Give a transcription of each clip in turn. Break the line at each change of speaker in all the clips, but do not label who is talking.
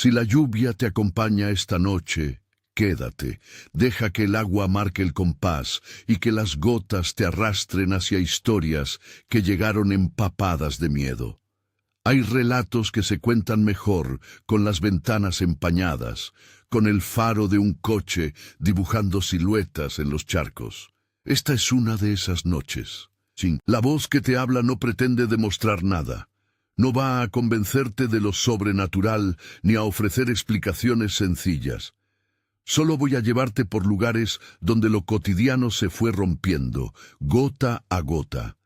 Si la lluvia te acompaña esta noche, quédate, deja que el agua marque el compás y que las gotas te arrastren hacia historias que llegaron empapadas de miedo. Hay relatos que se cuentan mejor con las ventanas empañadas, con el faro de un coche dibujando siluetas en los charcos. Esta es una de esas noches. Sí, la voz que te habla no pretende demostrar nada. No va a convencerte de lo sobrenatural ni a ofrecer explicaciones sencillas. Solo voy a llevarte por lugares donde lo cotidiano se fue rompiendo, gota a gota,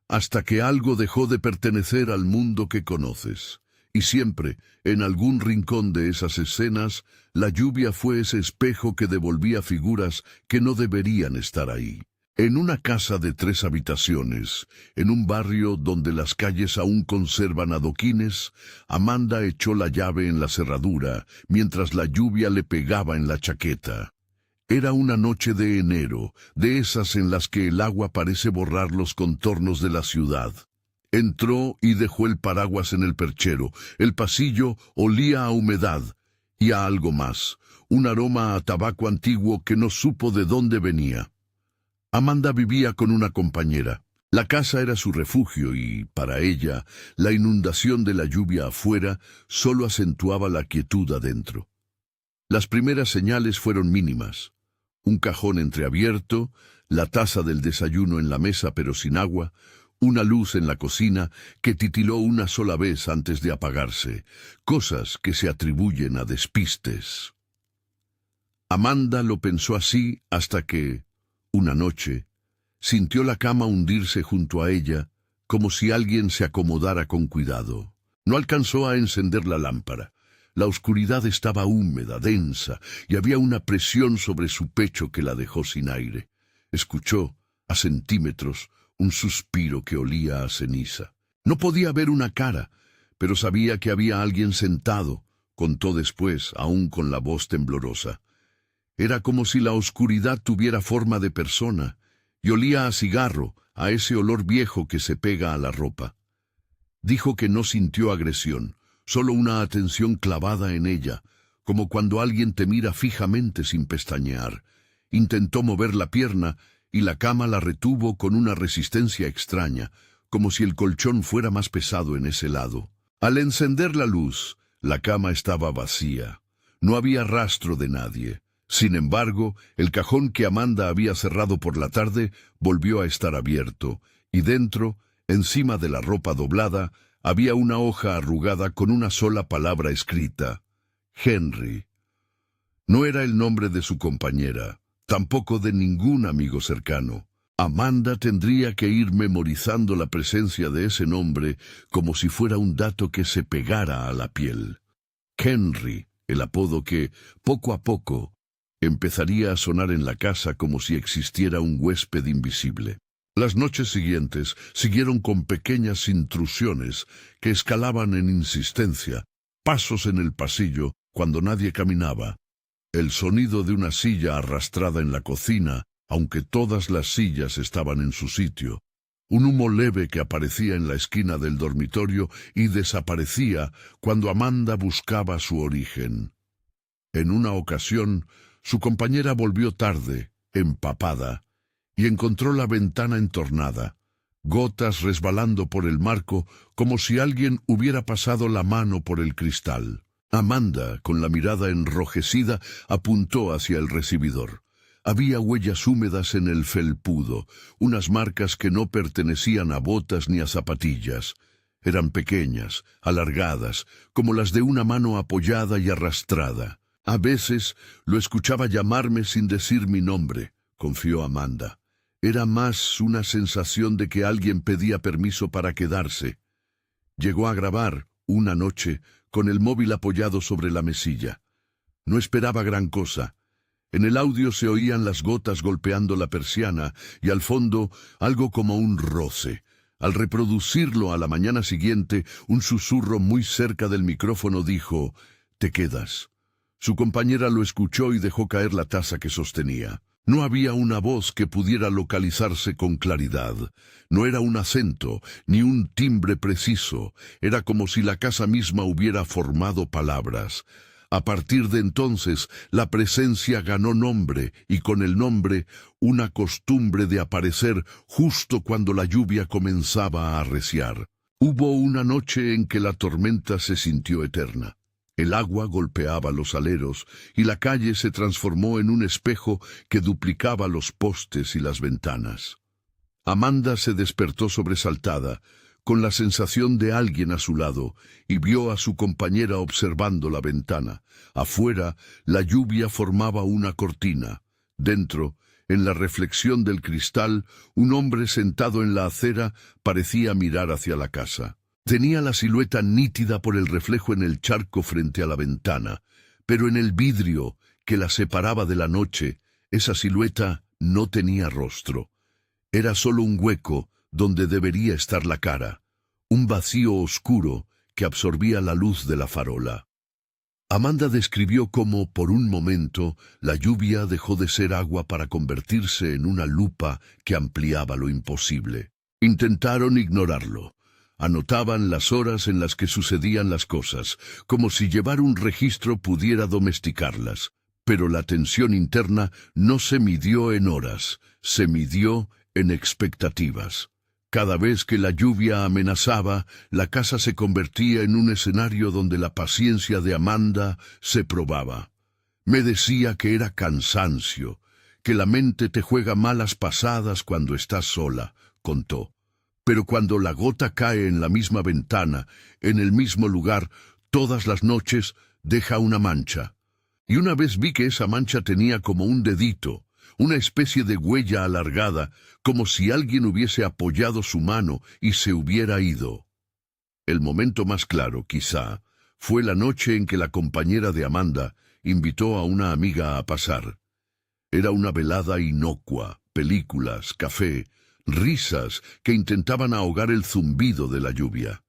hasta que algo dejó de pertenecer al mundo que conoces. Y siempre, en algún rincón de esas escenas, la lluvia fue ese espejo que devolvía figuras que no deberían estar ahí. En una casa de 3 habitaciones, en un barrio donde las calles aún conservan adoquines, Amanda echó la llave en la cerradura mientras la lluvia le pegaba en la chaqueta. Era una noche de enero, de esas en las que el agua parece borrar los contornos de la ciudad. Entró y dejó el paraguas en el perchero. El pasillo olía a humedad y a algo más, un aroma a tabaco antiguo que no supo de dónde venía. Amanda vivía con una compañera. La casa era su refugio y, para ella, la inundación de la lluvia afuera solo acentuaba la quietud adentro. Las primeras señales fueron mínimas. Un cajón entreabierto, la taza del desayuno en la mesa pero sin agua, una luz en la cocina que titiló una sola vez antes de apagarse, cosas que se atribuyen a despistes. Amanda lo pensó así hasta que, una noche, sintió la cama hundirse junto a ella, como si alguien se acomodara con cuidado. No alcanzó a encender la lámpara. La oscuridad estaba húmeda, densa, y había una presión sobre su pecho que la dejó sin aire. Escuchó, a centímetros, un suspiro que olía a ceniza. No podía ver una cara, pero sabía que había alguien sentado, contó después, aún con la voz temblorosa. Era como si la oscuridad tuviera forma de persona, y olía a cigarro, a ese olor viejo que se pega a la ropa. Dijo que no sintió agresión, solo una atención clavada en ella, como cuando alguien te mira fijamente sin pestañear. Intentó mover la pierna, y la cama la retuvo con una resistencia extraña, como si el colchón fuera más pesado en ese lado. Al encender la luz, la cama estaba vacía. No había rastro de nadie. Sin embargo, el cajón que Amanda había cerrado por la tarde volvió a estar abierto, y dentro, encima de la ropa doblada, había una hoja arrugada con una sola palabra escrita: Henry. No era el nombre de su compañera, tampoco de ningún amigo cercano. Amanda tendría que ir memorizando la presencia de ese nombre como si fuera un dato que se pegara a la piel. Henry, el apodo que, poco a poco, empezaría a sonar en la casa como si existiera un huésped invisible. Las noches siguientes siguieron con pequeñas intrusiones que escalaban en insistencia, pasos en el pasillo cuando nadie caminaba, el sonido de una silla arrastrada en la cocina, aunque todas las sillas estaban en su sitio, un humo leve que aparecía en la esquina del dormitorio y desaparecía cuando Amanda buscaba su origen. En una ocasión, su compañera volvió tarde, empapada, y encontró la ventana entornada, gotas resbalando por el marco como si alguien hubiera pasado la mano por el cristal. Amanda, con la mirada enrojecida, apuntó hacia el recibidor. Había huellas húmedas en el felpudo, unas marcas que no pertenecían a botas ni a zapatillas. Eran pequeñas, alargadas, como las de una mano apoyada y arrastrada. A veces lo escuchaba llamarme sin decir mi nombre, confió Amanda. Era más una sensación de que alguien pedía permiso para quedarse. Llegó a grabar, una noche, con el móvil apoyado sobre la mesilla. No esperaba gran cosa. En el audio se oían las gotas golpeando la persiana y al fondo algo como un roce. Al reproducirlo a la mañana siguiente, un susurro muy cerca del micrófono dijo: «Te quedas». Su compañera lo escuchó y dejó caer la taza que sostenía. No había una voz que pudiera localizarse con claridad. No era un acento, ni un timbre preciso. Era como si la casa misma hubiera formado palabras. A partir de entonces, la presencia ganó nombre y con el nombre una costumbre de aparecer justo cuando la lluvia comenzaba a arreciar. Hubo una noche en que la tormenta se sintió eterna. El agua golpeaba los aleros y la calle se transformó en un espejo que duplicaba los postes y las ventanas. Amanda se despertó sobresaltada, con la sensación de alguien a su lado, y vio a su compañera observando la ventana. Afuera, la lluvia formaba una cortina. Dentro, en la reflexión del cristal, un hombre sentado en la acera parecía mirar hacia la casa. Tenía la silueta nítida por el reflejo en el charco frente a la ventana, pero en el vidrio que la separaba de la noche, esa silueta no tenía rostro. Era solo un hueco donde debería estar la cara, un vacío oscuro que absorbía la luz de la farola. Amanda describió cómo, por un momento, la lluvia dejó de ser agua para convertirse en una lupa que ampliaba lo imposible. Intentaron ignorarlo. Anotaban las horas en las que sucedían las cosas, como si llevar un registro pudiera domesticarlas. Pero la tensión interna no se midió en horas, se midió en expectativas. Cada vez que la lluvia amenazaba, la casa se convertía en un escenario donde la paciencia de Amanda se probaba. Me decía que era cansancio, que la mente te juega malas pasadas cuando estás sola, contó. Pero cuando la gota cae en la misma ventana, en el mismo lugar, todas las noches, deja una mancha. Y una vez vi que esa mancha tenía como un dedito, una especie de huella alargada, como si alguien hubiese apoyado su mano y se hubiera ido. El momento más claro, quizá, fue la noche en que la compañera de Amanda invitó a una amiga a pasar. Era una velada inocua, películas, café, risas que intentaban ahogar el zumbido de la lluvia.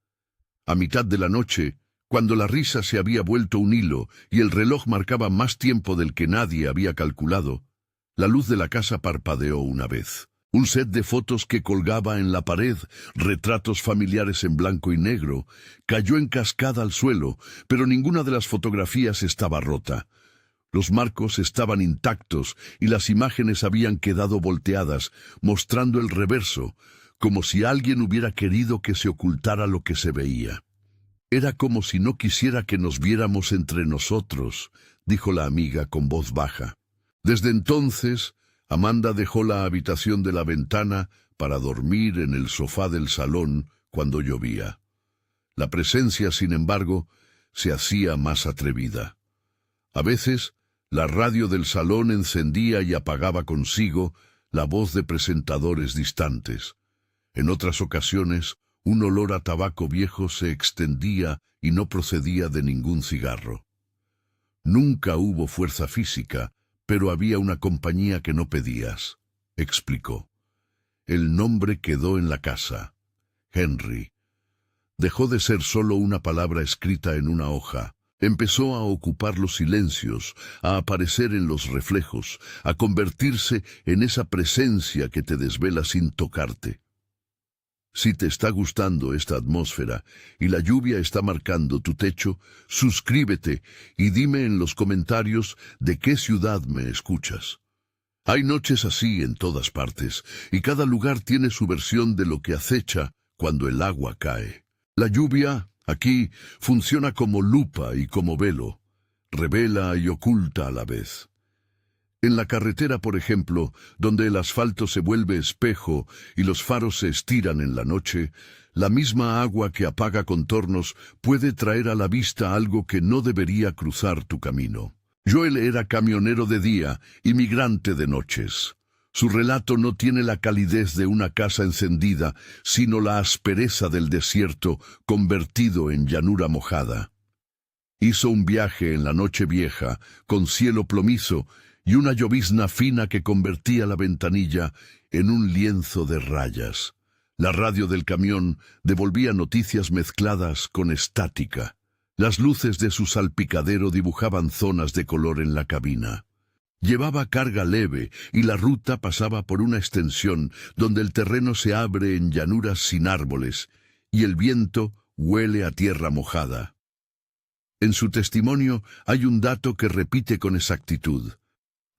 A mitad de la noche, cuando la risa se había vuelto un hilo y el reloj marcaba más tiempo del que nadie había calculado, la luz de la casa parpadeó una vez. Un set de fotos que colgaba en la pared, retratos familiares en blanco y negro, cayó en cascada al suelo, pero ninguna de las fotografías estaba rota. Los marcos estaban intactos y las imágenes habían quedado volteadas, mostrando el reverso, como si alguien hubiera querido que se ocultara lo que se veía. Era como si no quisiera que nos viéramos entre nosotros, dijo la amiga con voz baja. Desde entonces, Amanda dejó la habitación de la ventana para dormir en el sofá del salón cuando llovía. La presencia, sin embargo, se hacía más atrevida. A veces, la radio del salón encendía y apagaba consigo la voz de presentadores distantes. En otras ocasiones, un olor a tabaco viejo se extendía y no procedía de ningún cigarro. Nunca hubo fuerza física, pero había una compañía que no pedías, explicó. El nombre quedó en la casa. Henry. Dejó de ser solo una palabra escrita en una hoja. Empezó a ocupar los silencios, a aparecer en los reflejos, a convertirse en esa presencia que te desvela sin tocarte. Si te está gustando esta atmósfera y la lluvia está marcando tu techo, suscríbete y dime en los comentarios de qué ciudad me escuchas. Hay noches así en todas partes, y cada lugar tiene su versión de lo que acecha cuando el agua cae. La lluvia, aquí, funciona como lupa y como velo, revela y oculta a la vez. En la carretera, por ejemplo, donde el asfalto se vuelve espejo y los faros se estiran en la noche, la misma agua que apaga contornos puede traer a la vista algo que no debería cruzar tu camino. Joel era camionero de día y migrante de noches. Su relato no tiene la calidez de una casa encendida, sino la aspereza del desierto convertido en llanura mojada. Hizo un viaje en la noche vieja, con cielo plomizo, y una llovizna fina que convertía la ventanilla en un lienzo de rayas. La radio del camión devolvía noticias mezcladas con estática. Las luces de su salpicadero dibujaban zonas de color en la cabina. Llevaba carga leve y la ruta pasaba por una extensión donde el terreno se abre en llanuras sin árboles y el viento huele a tierra mojada. En su testimonio hay un dato que repite con exactitud.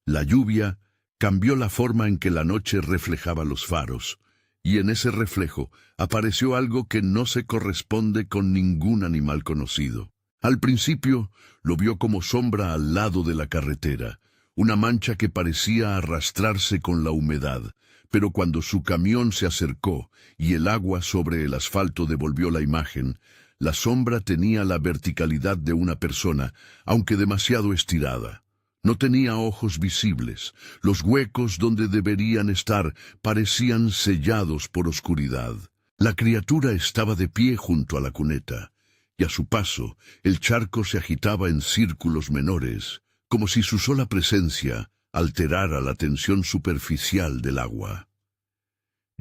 La lluvia cambió la forma en que la noche reflejaba los faros, y en ese reflejo apareció algo que no se corresponde con ningún animal conocido. Al principio lo vio como sombra al lado de la carretera, una mancha que parecía arrastrarse con la humedad, pero cuando su camión se acercó y el agua sobre el asfalto devolvió la imagen, la sombra tenía la verticalidad de una persona, aunque demasiado estirada. No tenía ojos visibles. Los huecos donde deberían estar parecían sellados por oscuridad. La criatura estaba de pie junto a la cuneta, y a su paso el charco se agitaba en círculos menores, como si su sola presencia alterara la tensión superficial del agua.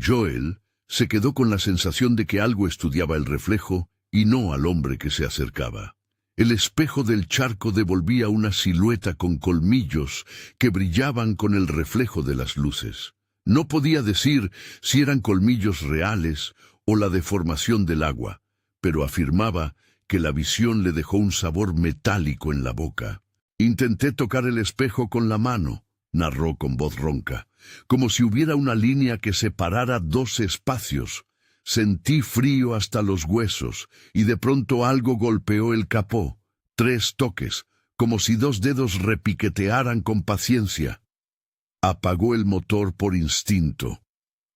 Joel se quedó con la sensación de que algo estudiaba el reflejo y no al hombre que se acercaba. El espejo del charco devolvía una silueta con colmillos que brillaban con el reflejo de las luces. No podía decir si eran colmillos reales o la deformación del agua, pero afirmaba que la visión le dejó un sabor metálico en la boca. «Intenté tocar el espejo con la mano», narró con voz ronca, como si hubiera una línea que separara dos espacios. Sentí frío hasta los huesos, y de pronto algo golpeó el capó. 3 toques, como si 2 dedos repiquetearan con paciencia. Apagó el motor por instinto.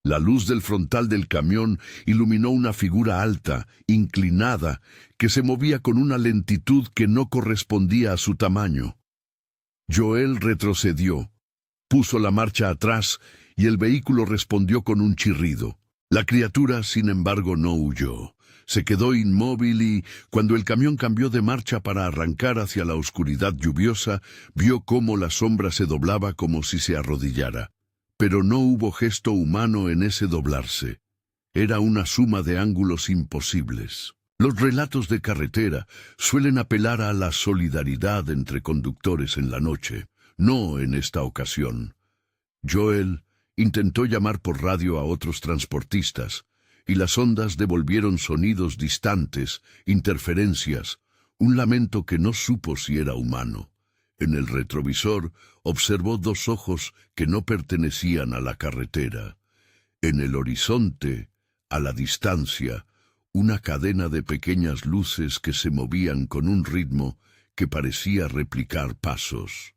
La luz del frontal del camión iluminó una figura alta, inclinada, que se movía con una lentitud que no correspondía a su tamaño. Joel retrocedió, puso la marcha atrás y el vehículo respondió con un chirrido. La criatura, sin embargo, no huyó. Se quedó inmóvil y, cuando el camión cambió de marcha para arrancar hacia la oscuridad lluviosa, vio cómo la sombra se doblaba como si se arrodillara. Pero no hubo gesto humano en ese doblarse. Era una suma de ángulos imposibles. Los relatos de carretera suelen apelar a la solidaridad entre conductores en la noche, no en esta ocasión. Joel intentó llamar por radio a otros transportistas, y las ondas devolvieron sonidos distantes, interferencias, un lamento que no supo si era humano. En el retrovisor observó 2 ojos que no pertenecían a la carretera. En el horizonte, a la distancia, una cadena de pequeñas luces que se movían con un ritmo que parecía replicar pasos.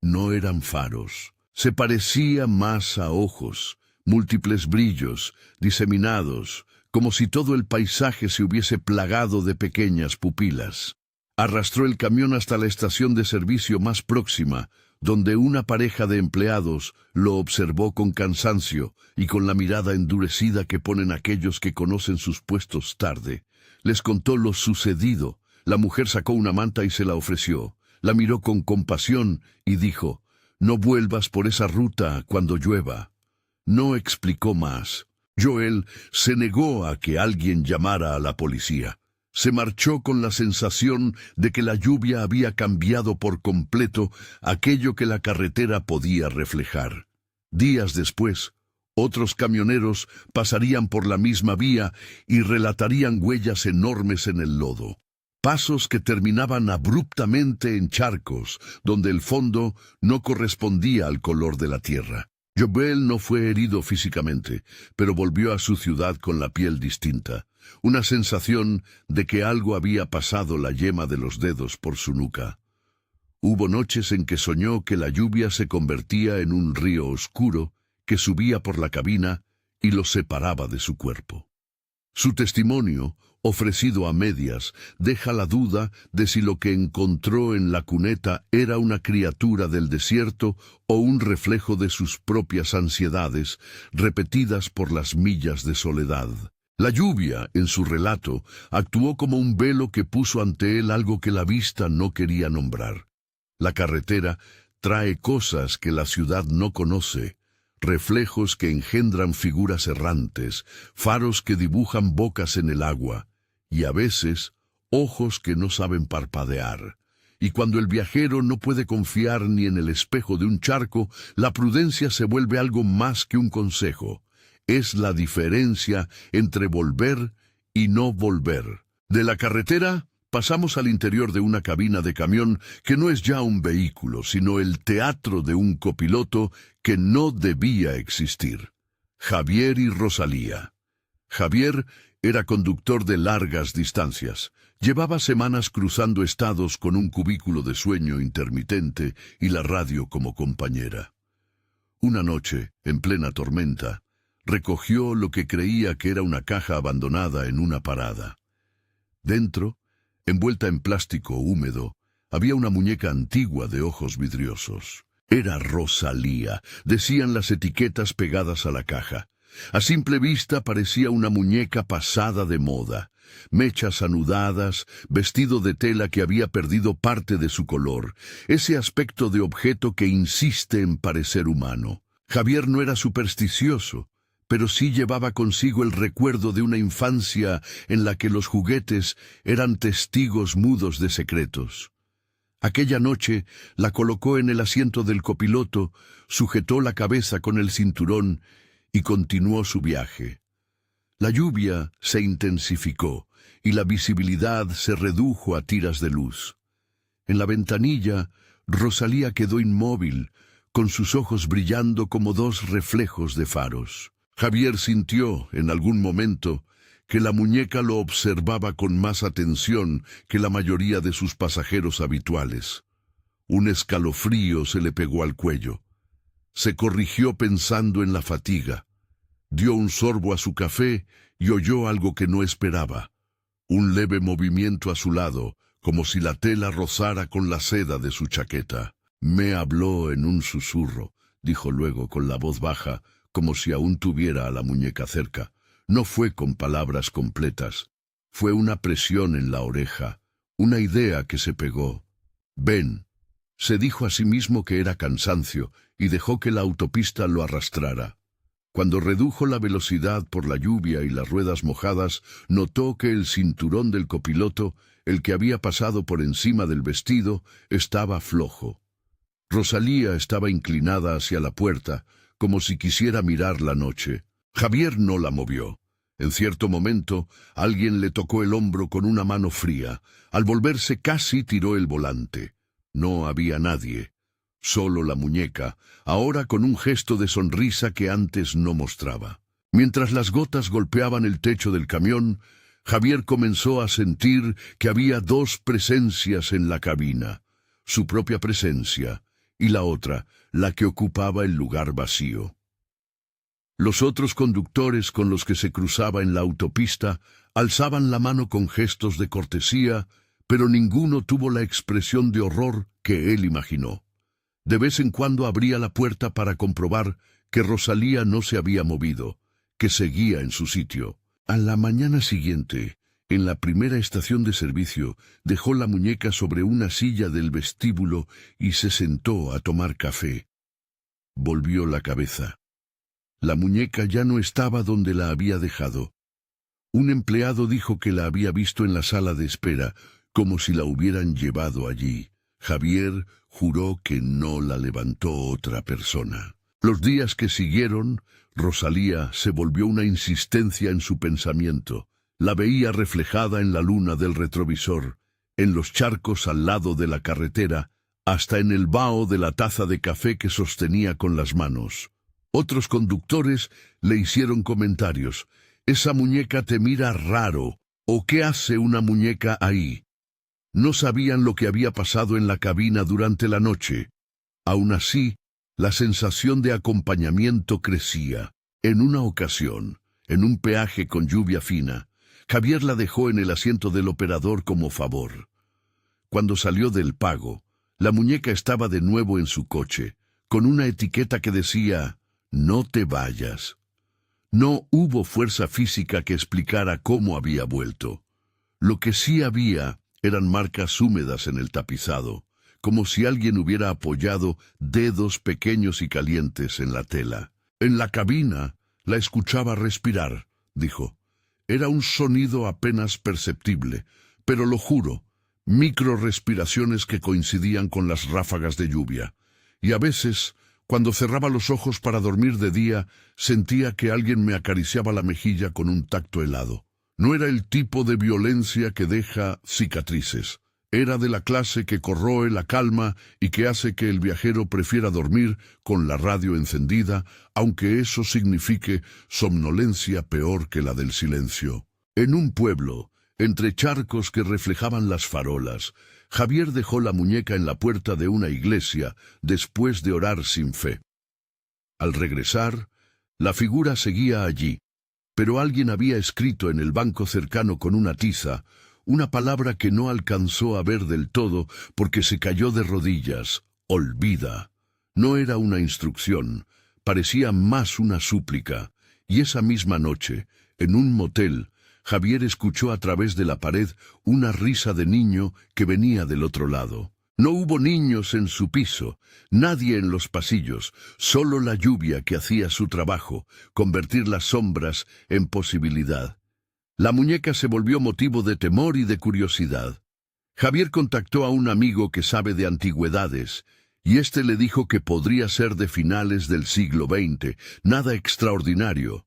No eran faros. Se parecía más a ojos, múltiples brillos, diseminados, como si todo el paisaje se hubiese plagado de pequeñas pupilas. Arrastró el camión hasta la estación de servicio más próxima, donde una pareja de empleados lo observó con cansancio y con la mirada endurecida que ponen aquellos que conocen sus puestos tarde. Les contó lo sucedido. La mujer sacó una manta y se la ofreció. La miró con compasión y dijo: «No vuelvas por esa ruta cuando llueva». No explicó más. Joel se negó a que alguien llamara a la policía. Se marchó con la sensación de que la lluvia había cambiado por completo aquello que la carretera podía reflejar. Días después, otros camioneros pasarían por la misma vía y relatarían huellas enormes en el lodo. Pasos que terminaban abruptamente en charcos, donde el fondo no correspondía al color de la tierra. Joel no fue herido físicamente, pero volvió a su ciudad con la piel distinta, una sensación de que algo había pasado la yema de los dedos por su nuca. Hubo noches en que soñó que la lluvia se convertía en un río oscuro que subía por la cabina y lo separaba de su cuerpo. Su testimonio, ofrecido a medias, deja la duda de si lo que encontró en la cuneta era una criatura del desierto o un reflejo de sus propias ansiedades, repetidas por las millas de soledad. La lluvia, en su relato, actuó como un velo que puso ante él algo que la vista no quería nombrar. La carretera trae cosas que la ciudad no conoce, reflejos que engendran figuras errantes, faros que dibujan bocas en el agua, y a veces ojos que no saben parpadear. Y cuando el viajero no puede confiar ni en el espejo de un charco, la prudencia se vuelve algo más que un consejo. Es la diferencia entre volver y no volver. De la carretera Pasamos al interior de una cabina de camión que no es ya un vehículo, sino el teatro de un copiloto que no debía existir. Javier y Rosalía. Javier era conductor de largas distancias. Llevaba semanas cruzando estados con un cubículo de sueño intermitente y la radio como compañera. Una noche, en plena tormenta, recogió lo que creía que era una caja abandonada en una parada. Dentro, envuelta en plástico húmedo, había una muñeca antigua de ojos vidriosos. Era Rosalía, decían las etiquetas pegadas a la caja. A simple vista parecía una muñeca pasada de moda. Mechas anudadas, vestido de tela que había perdido parte de su color, ese aspecto de objeto que insiste en parecer humano. Javier no era supersticioso, pero sí llevaba consigo el recuerdo de una infancia en la que los juguetes eran testigos mudos de secretos. Aquella noche la colocó en el asiento del copiloto, sujetó la cabeza con el cinturón y continuó su viaje. La lluvia se intensificó y la visibilidad se redujo a tiras de luz. En la ventanilla, Rosalía quedó inmóvil, con sus ojos brillando como dos reflejos de faros. Javier sintió, en algún momento, que la muñeca lo observaba con más atención que la mayoría de sus pasajeros habituales. Un escalofrío se le pegó al cuello. Se corrigió pensando en la fatiga. Dio un sorbo a su café y oyó algo que no esperaba. Un leve movimiento a su lado, como si la tela rozara con la seda de su chaqueta. Me habló en un susurro, dijo luego con la voz baja, como si aún tuviera a la muñeca cerca. No fue con palabras completas. Fue una presión en la oreja, una idea que se pegó. Ven. Se dijo a sí mismo que era cansancio y dejó que la autopista lo arrastrara. Cuando redujo la velocidad por la lluvia y las ruedas mojadas, notó que el cinturón del copiloto, el que había pasado por encima del vestido, estaba flojo. Rosalía estaba inclinada hacia la puerta, como si quisiera mirar la noche. Javier no la movió. En cierto momento, alguien le tocó el hombro con una mano fría. Al volverse casi tiró el volante. No había nadie. Solo la muñeca, ahora con un gesto de sonrisa que antes no mostraba. Mientras las gotas golpeaban el techo del camión, Javier comenzó a sentir que había dos presencias en la cabina. Su propia presencia y la otra, la que ocupaba el lugar vacío. Los otros conductores con los que se cruzaba en la autopista alzaban la mano con gestos de cortesía, pero ninguno tuvo la expresión de horror que él imaginó. De vez en cuando abría la puerta para comprobar que Rosalía no se había movido, que seguía en su sitio. A la mañana siguiente, en la primera estación de servicio, dejó la muñeca sobre una silla del vestíbulo y se sentó a tomar café. Volvió la cabeza. La muñeca ya no estaba donde la había dejado. Un empleado dijo que la había visto en la sala de espera, como si la hubieran llevado allí. Javier juró que no la levantó otra persona. Los días que siguieron, Rosalía se volvió una insistencia en su pensamiento. La veía reflejada en la luna del retrovisor, en los charcos al lado de la carretera, hasta en el vaho de la taza de café que sostenía con las manos. Otros conductores le hicieron comentarios. «Esa muñeca te mira raro», o «¿qué hace una muñeca ahí?». No sabían lo que había pasado en la cabina durante la noche. Aún así, la sensación de acompañamiento crecía. En una ocasión, en un peaje con lluvia fina, Javier la dejó en el asiento del operador como favor. Cuando salió del pago, la muñeca estaba de nuevo en su coche, con una etiqueta que decía, «No te vayas». No hubo fuerza física que explicara cómo había vuelto. Lo que sí había eran marcas húmedas en el tapizado, como si alguien hubiera apoyado dedos pequeños y calientes en la tela. En la cabina la escuchaba respirar, dijo. Era un sonido apenas perceptible, pero lo juro, microrespiraciones que coincidían con las ráfagas de lluvia. Y a veces, cuando cerraba los ojos para dormir de día, sentía que alguien me acariciaba la mejilla con un tacto helado. No era el tipo de violencia que deja cicatrices. Era de la clase que corroe la calma y que hace que el viajero prefiera dormir con la radio encendida, aunque eso signifique somnolencia peor que la del silencio. En un pueblo, entre charcos que reflejaban las farolas, Javier dejó la muñeca en la puerta de una iglesia después de orar sin fe. Al regresar, la figura seguía allí, pero alguien había escrito en el banco cercano con una tiza una palabra que no alcanzó a ver del todo porque se cayó de rodillas: olvida. No era una instrucción, parecía más una súplica, y esa misma noche, en un motel, Javier escuchó a través de la pared una risa de niño que venía del otro lado. No hubo niños en su piso, nadie en los pasillos, solo la lluvia que hacía su trabajo, convertir las sombras en posibilidad. La muñeca se volvió motivo de temor y de curiosidad. Javier contactó a un amigo que sabe de antigüedades, y éste le dijo que podría ser de finales del siglo XX, nada extraordinario.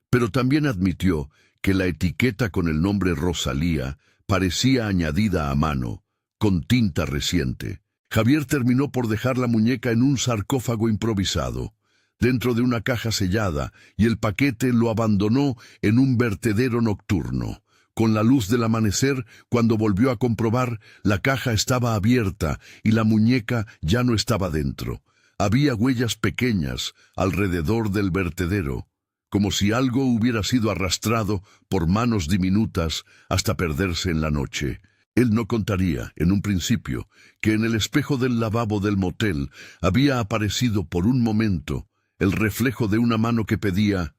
Pero también admitió que la etiqueta con el nombre Rosalía parecía añadida a mano, con tinta reciente. Javier terminó por dejar la muñeca en un sarcófago improvisado, dentro de una caja sellada, y el paquete lo abandonó en un vertedero nocturno. Con la luz del amanecer, cuando volvió a comprobar, la caja estaba abierta y la muñeca ya no estaba dentro. Había huellas pequeñas alrededor del vertedero, como si algo hubiera sido arrastrado por manos diminutas hasta perderse en la noche. Él no contaría, en un principio, que en el espejo del lavabo del motel había aparecido por un momento el reflejo de una mano que pedía: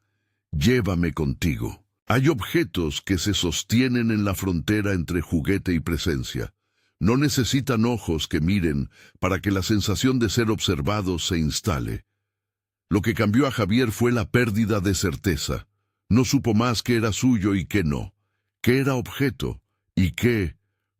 llévame contigo. Hay objetos que se sostienen en la frontera entre juguete y presencia. No necesitan ojos que miren para que la sensación de ser observado se instale. Lo que cambió a Javier fue la pérdida de certeza. No supo más qué era suyo y qué no, qué era objeto y qué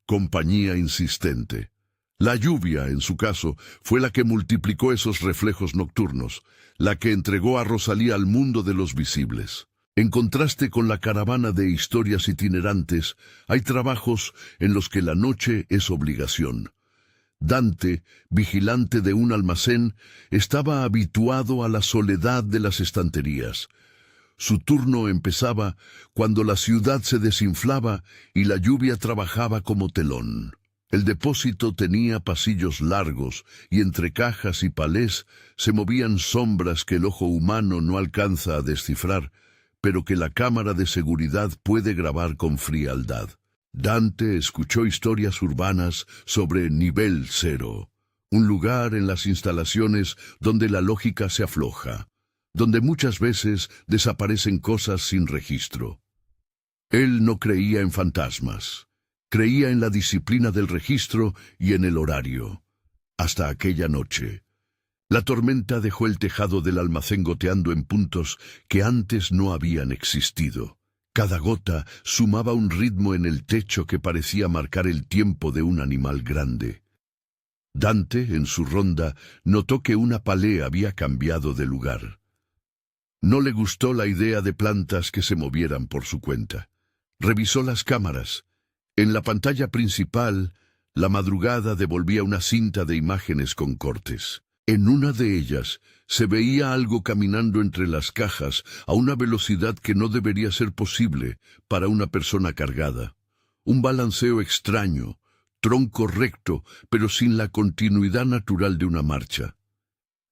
compañía insistente. La lluvia, en su caso, fue la que multiplicó esos reflejos nocturnos, la que entregó a Rosalía al mundo de los visibles. En contraste con la caravana de historias itinerantes, hay trabajos en los que la noche es obligación. Dante, vigilante de un almacén, estaba habituado a la soledad de las estanterías. Su turno empezaba cuando la ciudad se desinflaba y la lluvia trabajaba como telón. El depósito tenía pasillos largos y entre cajas y palés se movían sombras que el ojo humano no alcanza a descifrar, pero que la cámara de seguridad puede grabar con frialdad. Dante escuchó historias urbanas sobre Nivel Cero, un lugar en las instalaciones donde la lógica se afloja, donde muchas veces desaparecen cosas sin registro. Él no creía en fantasmas, creía en la disciplina del registro y en el horario. Hasta aquella noche. La tormenta dejó el tejado del almacén goteando en puntos que antes no habían existido. Cada gota sumaba un ritmo en el techo que parecía marcar el tiempo de un animal grande. Dante, en su ronda, notó que una palea había cambiado de lugar. No le gustó la idea de plantas que se movieran por su cuenta. Revisó las cámaras. En la pantalla principal, la madrugada devolvía una cinta de imágenes con cortes. En una de ellas se veía algo caminando entre las cajas a una velocidad que no debería ser posible para una persona cargada. Un balanceo extraño, tronco recto, pero sin la continuidad natural de una marcha.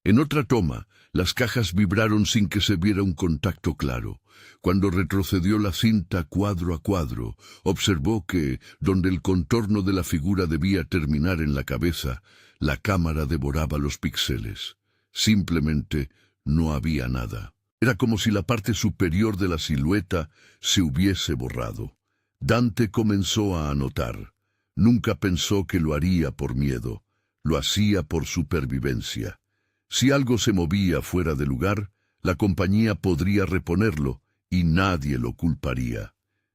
En otra toma, las cajas vibraron sin que se viera un contacto claro. Cuando retrocedió la cinta cuadro a cuadro, observó que, donde el contorno de la figura debía terminar en la cabeza, la cámara devoraba los píxeles. Simplemente no había nada. Era como si la parte superior de la silueta se hubiese borrado. Dante comenzó a anotar. Nunca pensó que lo haría por miedo. Lo hacía por supervivencia. Si algo se movía fuera de lugar, la compañía podría reponerlo y nadie lo culparía.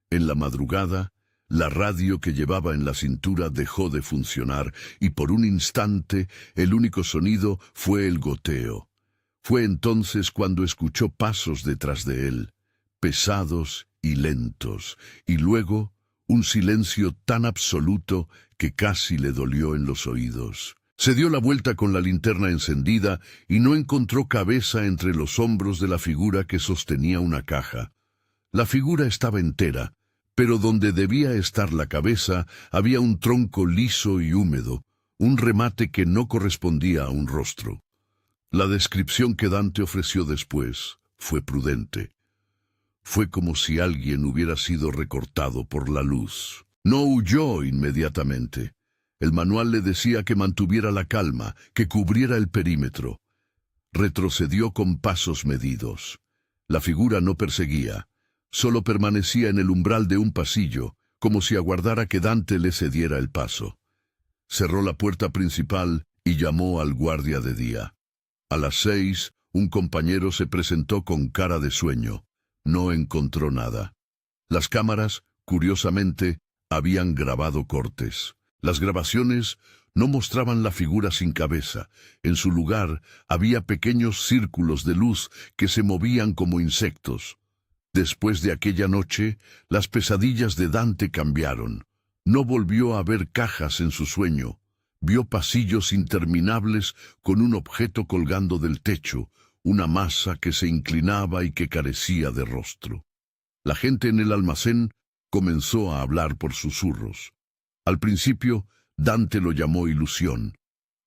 En la madrugada, la radio que llevaba en la cintura dejó de funcionar y por un instante el único sonido fue el goteo. Fue entonces cuando escuchó pasos detrás de él, pesados y lentos, y luego un silencio tan absoluto que casi le dolió en los oídos. Se dio la vuelta con la linterna encendida y no encontró cabeza entre los hombros de la figura que sostenía una caja. La figura estaba entera, pero donde debía estar la cabeza había un tronco liso y húmedo, un remate que no correspondía a un rostro. La descripción que Dante ofreció después fue prudente. Fue como si alguien hubiera sido recortado por la luz. No huyó inmediatamente. El manual le decía que mantuviera la calma, que cubriera el perímetro. Retrocedió con pasos medidos. La figura no perseguía, solo permanecía en el umbral de un pasillo, como si aguardara que Dante le cediera el paso. Cerró la puerta principal y llamó al guardia de día. A las 6, un compañero se presentó con cara de sueño. No encontró nada. Las cámaras, curiosamente, habían grabado cortes. Las grabaciones no mostraban la figura sin cabeza. En su lugar había pequeños círculos de luz que se movían como insectos. Después de aquella noche, las pesadillas de Dante cambiaron. No volvió a ver cajas en su sueño. Vio pasillos interminables con un objeto colgando del techo, una masa que se inclinaba y que carecía de rostro. La gente en el almacén comenzó a hablar por susurros. Al principio, Dante lo llamó ilusión.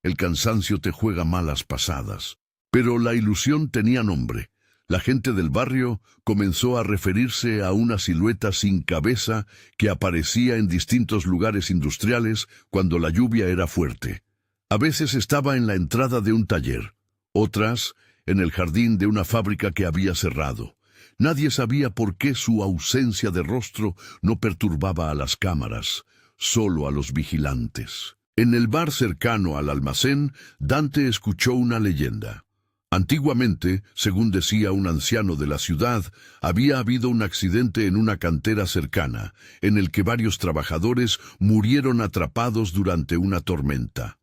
El cansancio te juega malas pasadas. Pero la ilusión tenía nombre. La gente del barrio comenzó a referirse a una silueta sin cabeza que aparecía en distintos lugares industriales cuando la lluvia era fuerte. A veces estaba en la entrada de un taller, otras en el jardín de una fábrica que había cerrado. Nadie sabía por qué su ausencia de rostro no perturbaba a las cámaras, solo a los vigilantes. En el bar cercano al almacén, Dante escuchó una leyenda. Antiguamente, según decía un anciano de la ciudad, había habido un accidente en una cantera cercana, en el que varios trabajadores murieron atrapados durante una tormenta.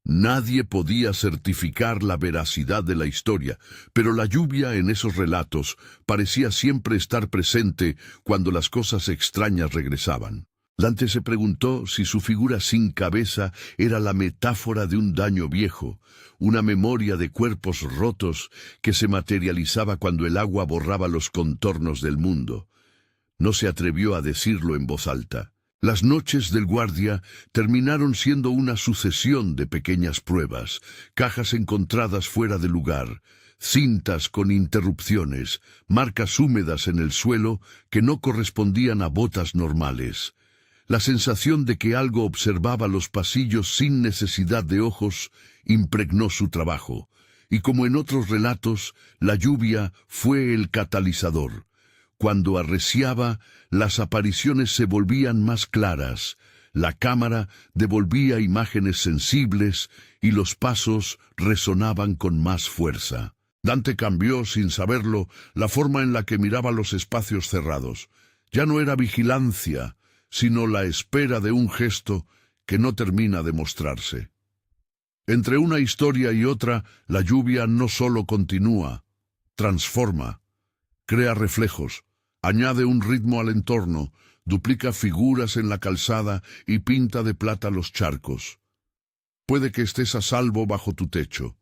Nadie podía certificar la veracidad de la historia, pero la lluvia en esos relatos parecía siempre estar presente cuando las cosas extrañas regresaban. Dante se preguntó si su figura sin cabeza era la metáfora de un daño viejo, una memoria de cuerpos rotos que se materializaba cuando el agua borraba los contornos del mundo. No se atrevió a decirlo en voz alta. Las noches del guardia terminaron siendo una sucesión de pequeñas pruebas, cajas encontradas fuera de lugar, cintas con interrupciones, marcas húmedas en el suelo que no correspondían a botas normales. La sensación de que algo observaba los pasillos sin necesidad de ojos impregnó su trabajo, y como en otros relatos, la lluvia fue el catalizador. Cuando arreciaba, las apariciones se volvían más claras, la cámara devolvía imágenes sensibles y los pasos resonaban con más fuerza. Dante cambió, sin saberlo, la forma en la que miraba los espacios cerrados. Ya no era vigilancia, sino la espera de un gesto que no termina de mostrarse. Entre una historia y otra, la lluvia no solo continúa, transforma, crea reflejos, añade un ritmo al entorno, duplica figuras en la calzada y pinta de plata los charcos. Puede que estés a salvo bajo tu techo,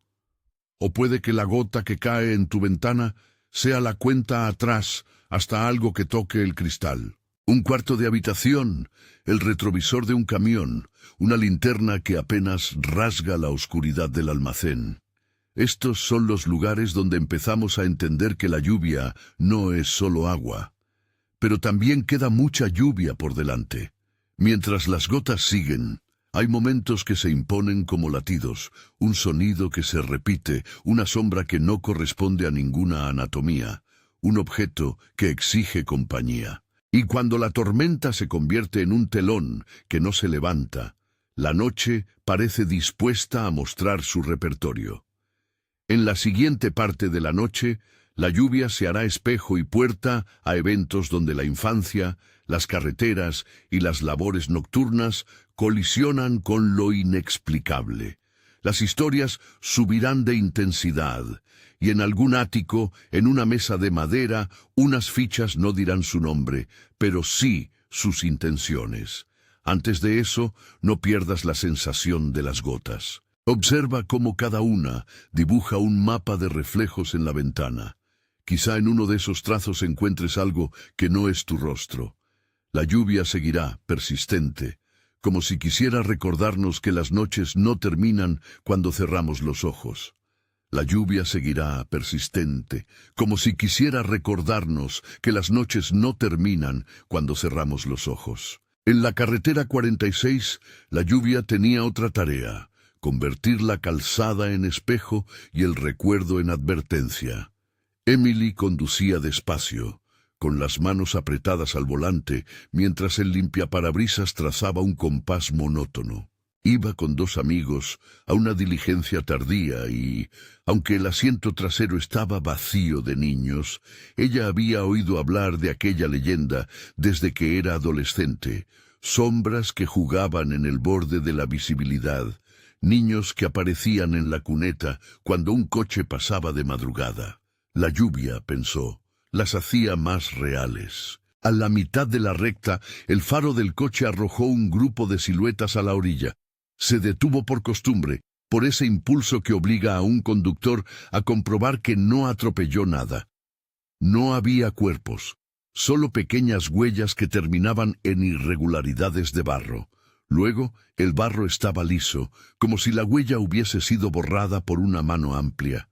o puede que la gota que cae en tu ventana sea la cuenta atrás hasta algo que toque el cristal. Un cuarto de habitación, el retrovisor de un camión, una linterna que apenas rasga la oscuridad del almacén. Estos son los lugares donde empezamos a entender que la lluvia no es solo agua. Pero también queda mucha lluvia por delante. Mientras las gotas siguen, hay momentos que se imponen como latidos, un sonido que se repite, una sombra que no corresponde a ninguna anatomía, un objeto que exige compañía. Y cuando la tormenta se convierte en un telón que no se levanta, la noche parece dispuesta a mostrar su repertorio. En la siguiente parte de la noche, la lluvia se hará espejo y puerta a eventos donde la infancia, las carreteras y las labores nocturnas colisionan con lo inexplicable. Las historias subirán de intensidad, y en algún ático, en una mesa de madera, unas fichas no dirán su nombre, pero sí sus intenciones. Antes de eso, no pierdas la sensación de las gotas. Observa cómo cada una dibuja un mapa de reflejos en la ventana. Quizá en uno de esos trazos encuentres algo que no es tu rostro. La lluvia seguirá, persistente, como si quisiera recordarnos que las noches no terminan cuando cerramos los ojos. La lluvia seguirá, persistente, como si quisiera recordarnos que las noches no terminan cuando cerramos los ojos. En la carretera 46, la lluvia tenía otra tarea: convertir la calzada en espejo y el recuerdo en advertencia. Emily conducía despacio, con las manos apretadas al volante, mientras el limpiaparabrisas trazaba un compás monótono. Iba con dos amigos a una diligencia tardía y, aunque el asiento trasero estaba vacío de niños, ella había oído hablar de aquella leyenda desde que era adolescente: sombras que jugaban en el borde de la visibilidad, niños que aparecían en la cuneta cuando un coche pasaba de madrugada. La lluvia, pensó, las hacía más reales. A la mitad de la recta, el faro del coche arrojó un grupo de siluetas a la orilla. Se detuvo por costumbre, por ese impulso que obliga a un conductor a comprobar que no atropelló nada. No había cuerpos, solo pequeñas huellas que terminaban en irregularidades de barro. Luego, el barro estaba liso, como si la huella hubiese sido borrada por una mano amplia.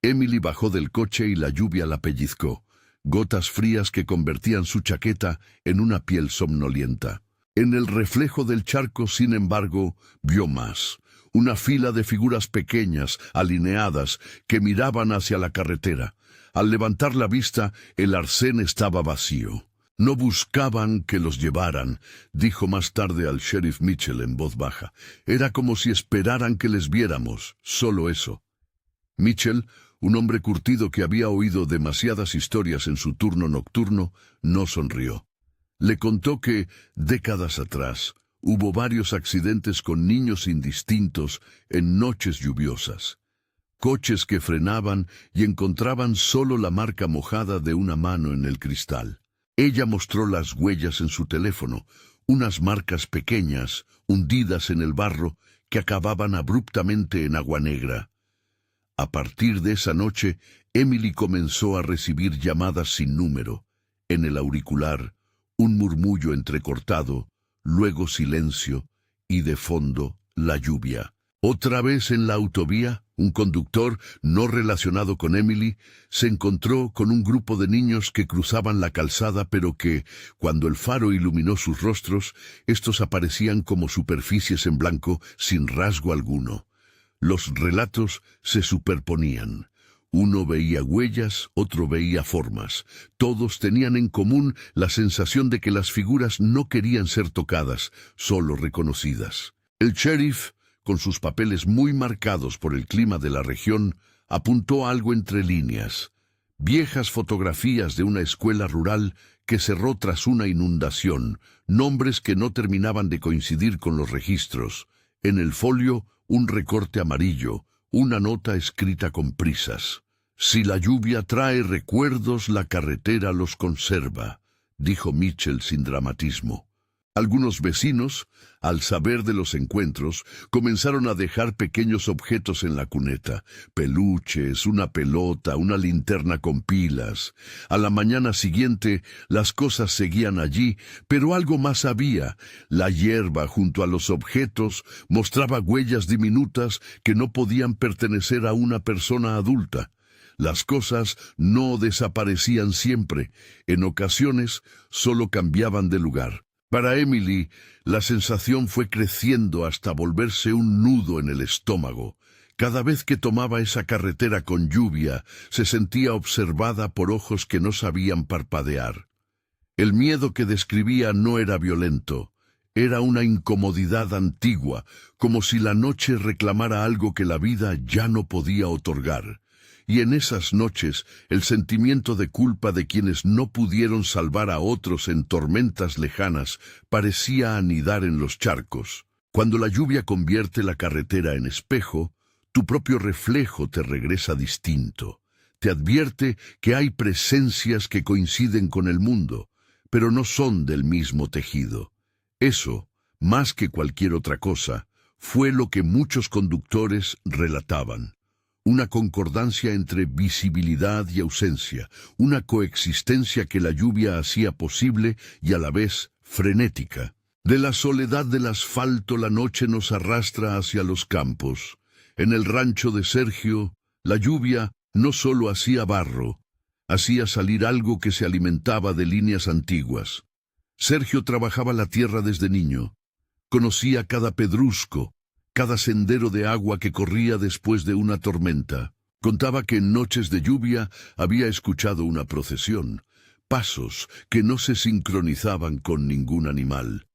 Emily bajó del coche y la lluvia la pellizcó, gotas frías que convertían su chaqueta en una piel somnolienta. En el reflejo del charco, sin embargo, vio más: una fila de figuras pequeñas, alineadas, que miraban hacia la carretera. Al levantar la vista, el arcén estaba vacío. No buscaban que los llevaran, dijo más tarde al sheriff Mitchell en voz baja. Era como si esperaran que les viéramos, solo eso. Mitchell, un hombre curtido que había oído demasiadas historias en su turno nocturno, no sonrió. Le contó que, décadas atrás, hubo varios accidentes con niños indistintos en noches lluviosas. Coches que frenaban y encontraban solo la marca mojada de una mano en el cristal. Ella mostró las huellas en su teléfono, unas marcas pequeñas, hundidas en el barro, que acababan abruptamente en agua negra. A partir de esa noche, Emily comenzó a recibir llamadas sin número. En el auricular, un murmullo entrecortado, luego silencio, y de fondo, la lluvia. Otra vez en la autovía, un conductor, no relacionado con Emily, se encontró con un grupo de niños que cruzaban la calzada, pero que, cuando el faro iluminó sus rostros, estos aparecían como superficies en blanco, sin rasgo alguno. Los relatos se superponían. Uno veía huellas, otro veía formas. Todos tenían en común la sensación de que las figuras no querían ser tocadas, solo reconocidas. El sheriff, con sus papeles muy marcados por el clima de la región, apuntó algo entre líneas: viejas fotografías de una escuela rural que cerró tras una inundación, nombres que no terminaban de coincidir con los registros. En el folio, un recorte amarillo, una nota escrita con prisas. Si la lluvia trae recuerdos, la carretera los conserva, dijo Mitchell sin dramatismo. Algunos vecinos, al saber de los encuentros, comenzaron a dejar pequeños objetos en la cuneta: peluches, una pelota, una linterna con pilas. A la mañana siguiente, las cosas seguían allí, pero algo más había. La hierba junto a los objetos mostraba huellas diminutas que no podían pertenecer a una persona adulta. Las cosas no desaparecían siempre. En ocasiones, solo cambiaban de lugar. Para Emily, la sensación fue creciendo hasta volverse un nudo en el estómago. Cada vez que tomaba esa carretera con lluvia, se sentía observada por ojos que no sabían parpadear. El miedo que describía no era violento. Era una incomodidad antigua, como si la noche reclamara algo que la vida ya no podía otorgar. Y en esas noches, el sentimiento de culpa de quienes no pudieron salvar a otros en tormentas lejanas parecía anidar en los charcos. Cuando la lluvia convierte la carretera en espejo, tu propio reflejo te regresa distinto. Te advierte que hay presencias que coinciden con el mundo, pero no son del mismo tejido. Eso, más que cualquier otra cosa, fue lo que muchos conductores relataban. Una concordancia entre visibilidad y ausencia, una coexistencia que la lluvia hacía posible y a la vez frenética. De la soledad del asfalto la noche nos arrastra hacia los campos. En el rancho de Sergio, la lluvia no solo hacía barro, hacía salir algo que se alimentaba de líneas antiguas. Sergio trabajaba la tierra desde niño. Conocía cada pedrusco, cada sendero de agua que corría después de una tormenta. Contaba que en noches de lluvia había escuchado una procesión, pasos que no se sincronizaban con ningún animal.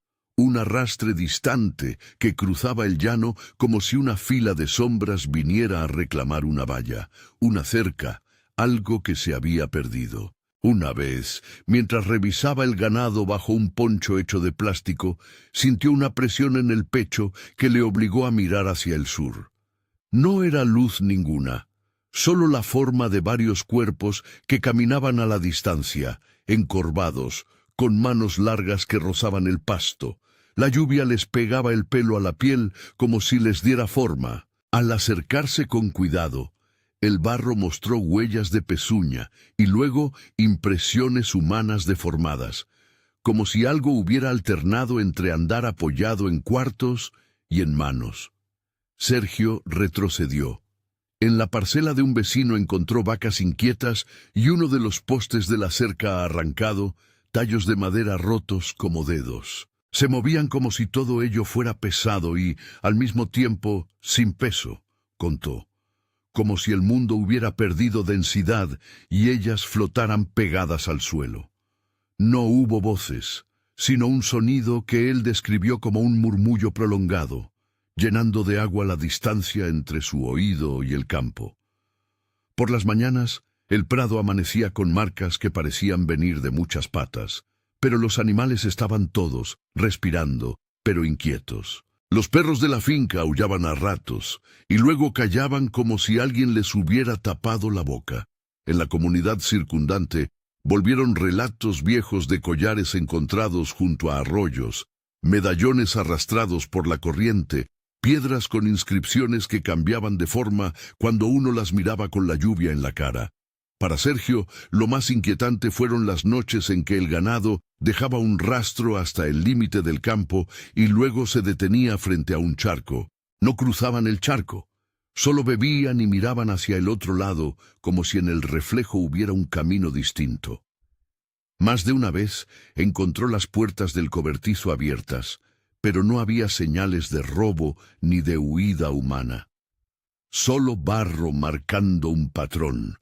Un arrastre distante que cruzaba el llano como si una fila de sombras viniera a reclamar una valla, una cerca, algo que se había perdido. Una vez, mientras revisaba el ganado bajo un poncho hecho de plástico, sintió una presión en el pecho que le obligó a mirar hacia el sur. No era luz ninguna, solo la forma de varios cuerpos que caminaban a la distancia, encorvados, con manos largas que rozaban el pasto. La lluvia les pegaba el pelo a la piel como si les diera forma. Al acercarse con cuidado, el barro mostró huellas de pezuña y luego impresiones humanas deformadas, como si algo hubiera alternado entre andar apoyado en cuartos y en manos. Sergio retrocedió. En la parcela de un vecino encontró vacas inquietas y uno de los postes de la cerca arrancado, tallos de madera rotos como dedos. Se movían como si todo ello fuera pesado y, al mismo tiempo, sin peso, contó. Como si el mundo hubiera perdido densidad y ellas flotaran pegadas al suelo. No hubo voces, sino un sonido que él describió como un murmullo prolongado, llenando de agua la distancia entre su oído y el campo. Por las mañanas, el prado amanecía con marcas que parecían venir de muchas patas, pero los animales estaban todos, respirando, pero inquietos. Los perros de la finca aullaban a ratos, y luego callaban como si alguien les hubiera tapado la boca. En la comunidad circundante, volvieron relatos viejos de collares encontrados junto a arroyos, medallones arrastrados por la corriente, piedras con inscripciones que cambiaban de forma cuando uno las miraba con la lluvia en la cara. Para Sergio, lo más inquietante fueron las noches en que el ganado dejaba un rastro hasta el límite del campo y luego se detenía frente a un charco. No cruzaban el charco, solo bebían y miraban hacia el otro lado como si en el reflejo hubiera un camino distinto. Más de una vez encontró las puertas del cobertizo abiertas, pero no había señales de robo ni de huida humana. Solo barro marcando un patrón.